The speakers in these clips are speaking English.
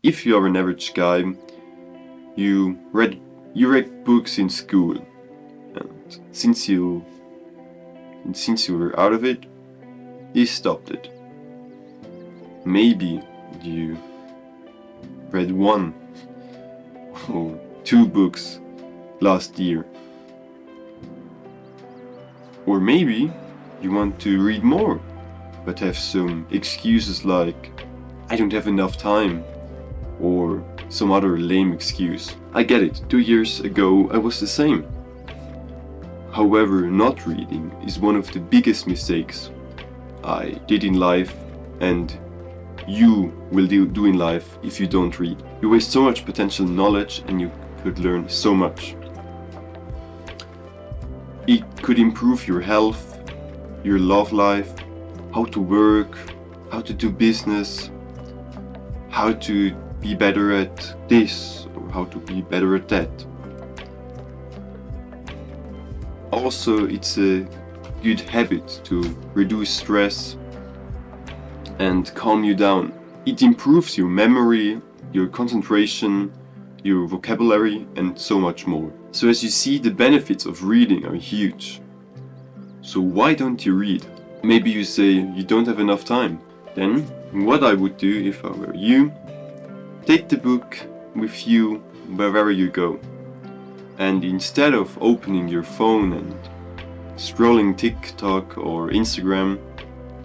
If you are an average guy, you read books in school, and since you were out of it, you stopped it. Maybe you read 1 or 2 books last year. Or maybe you want to read more, but have some excuses like, I don't have enough time, or some other lame excuse. I get it, 2 years ago I was the same. However, not reading is one of the biggest mistakes I did in life, and you will do in life if you don't read. You waste so much potential knowledge and you could learn so much. It could improve your health, your love life, how to work, how to do business, how to be better at this or how to be better at that. Also, it's a good habit to reduce stress and calm you down. It improves your memory, your concentration, your vocabulary, and so much more. So as you see, the benefits of reading are huge. So why don't you read? Maybe you say you don't have enough time. Then what I would do if I were you, take the book with you wherever you go. And instead of opening your phone and scrolling TikTok or Instagram,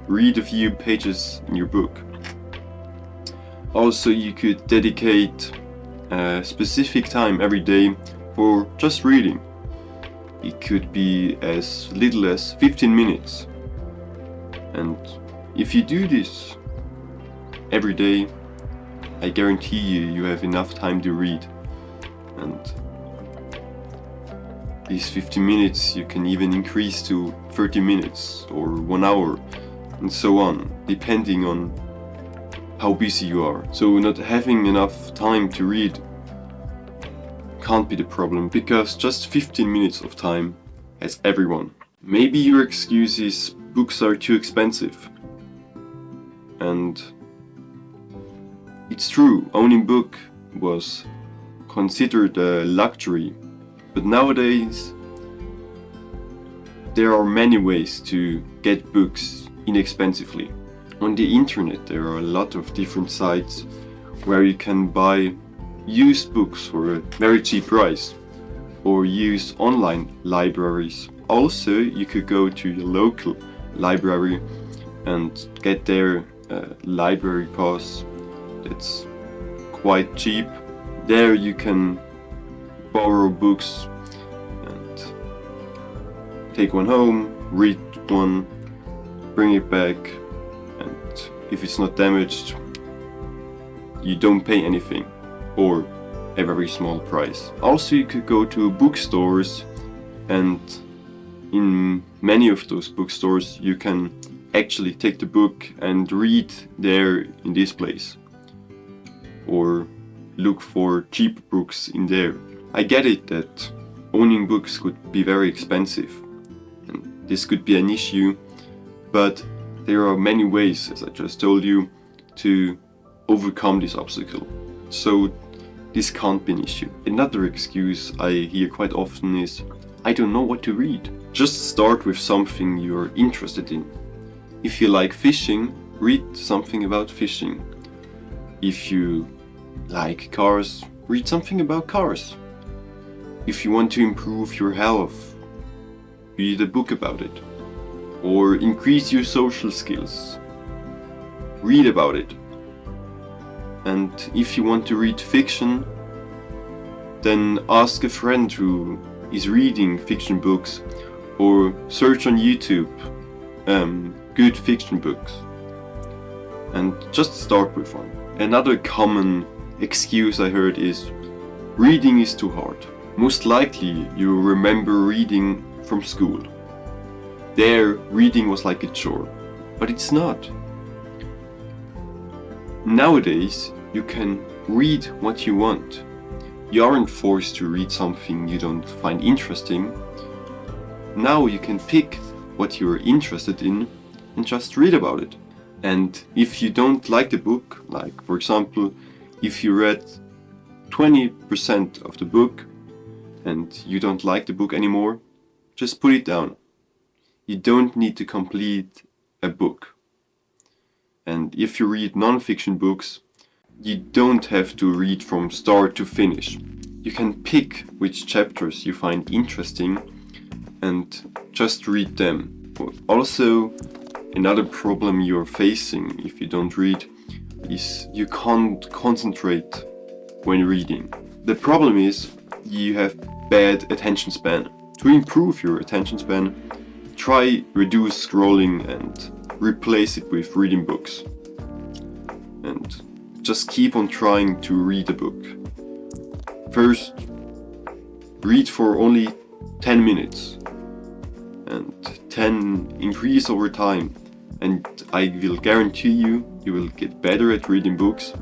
read a few pages in your book. Also, you could dedicate a specific time every day for just reading. It could be as little as 15 minutes. And if you do this every day, I guarantee you have enough time to read. And these 15 minutes you can even increase to 30 minutes or 1 hour and so on, depending on how busy you are. So not having enough time to read can't be the problem, because just 15 minutes of time has everyone. Maybe your excuse is books are too expensive. And it's true, owning a book was considered a luxury. But nowadays, there are many ways to get books inexpensively. On the internet, there are a lot of different sites where you can buy used books for a very cheap price, or use online libraries. Also, you could go to your local library and get their library pass. That's quite cheap. There you can borrow books and take one home, read one, bring it back, and if it's not damaged, you don't pay anything or a very small price. Also, you could go to bookstores, and in many of those bookstores you can actually take the book and read there in this place, or look for cheap books in there. I get it that owning books could be very expensive, and this could be an issue, but there are many ways, as I just told you, to overcome this obstacle. So this can't be an issue. Another excuse I hear quite often is, I don't know what to read. Just start with something you're interested in. If you like fishing, read something about fishing. If you like cars, read something about cars. If you want to improve your health, read a book about it. Or increase your social skills, read about it. And if you want to read fiction, then ask a friend who is reading fiction books, or search on YouTube good fiction books, and just start with one. Another common excuse I heard is, reading is too hard. Most likely you remember reading from school. There, reading was like a chore, but it's not. Nowadays, you can read what you want. You aren't forced to read something you don't find interesting. Now you can pick what you're interested in and just read about it. And if you don't like the book, like for example, if you read 20% of the book and you don't like the book anymore, just put it down. You don't need to complete a book. And if you read non-fiction books, you don't have to read from start to finish. You can pick which chapters you find interesting and just read them. Also, another problem you're facing if you don't read is you can't concentrate when reading. The problem is you have bad attention span. To improve your attention span, try reduce scrolling and replace it with reading books. And just keep on trying to read a book. First, read for only 10 minutes and 10 increase over time, and I will guarantee you will get better at reading books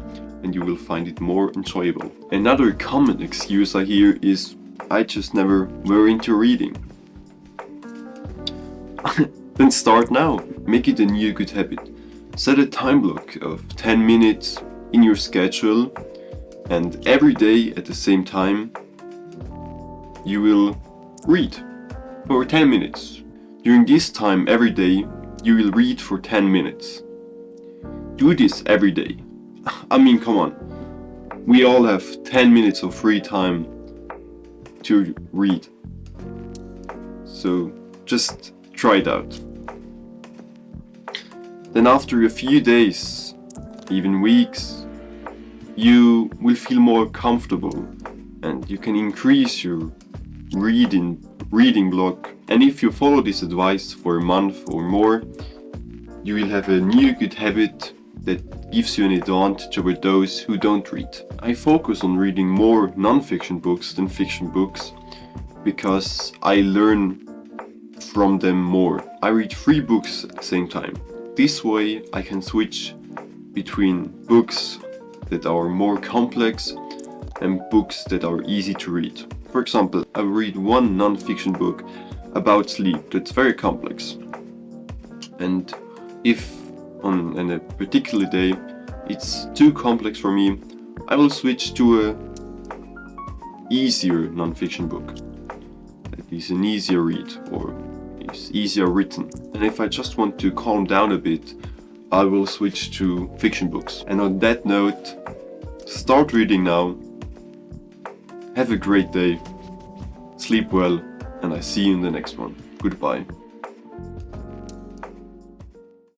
and you will find it more enjoyable. Another common excuse I hear is I just never were into reading. Then start now. Make it a new good habit. Set a time block of 10 minutes in your schedule, and every day at the same time you will read for 10 minutes. During this time every day you will read for 10 minutes. Do this every day. I mean, come on. We all have 10 minutes of free time to read. So just try it out. Then after a few days, even weeks, you will feel more comfortable and you can increase your reading block. And if you follow this advice for a month or more, you will have a new good habit that gives you an advantage over those who don't read. I focus on reading more non-fiction books than fiction books because I learn from them more. I read 3 books at the same time. This way I can switch between books that are more complex and books that are easy to read. For example, I read one non-fiction book about sleep that's very complex. And if on a particular day it's too complex for me, I will switch to a easier non-fiction book that is an easier read or is easier written. And if I just want to calm down a bit, I will switch to fiction books. And on that note, start reading now. Have a great day, sleep well, and I see you in the next one. Goodbye.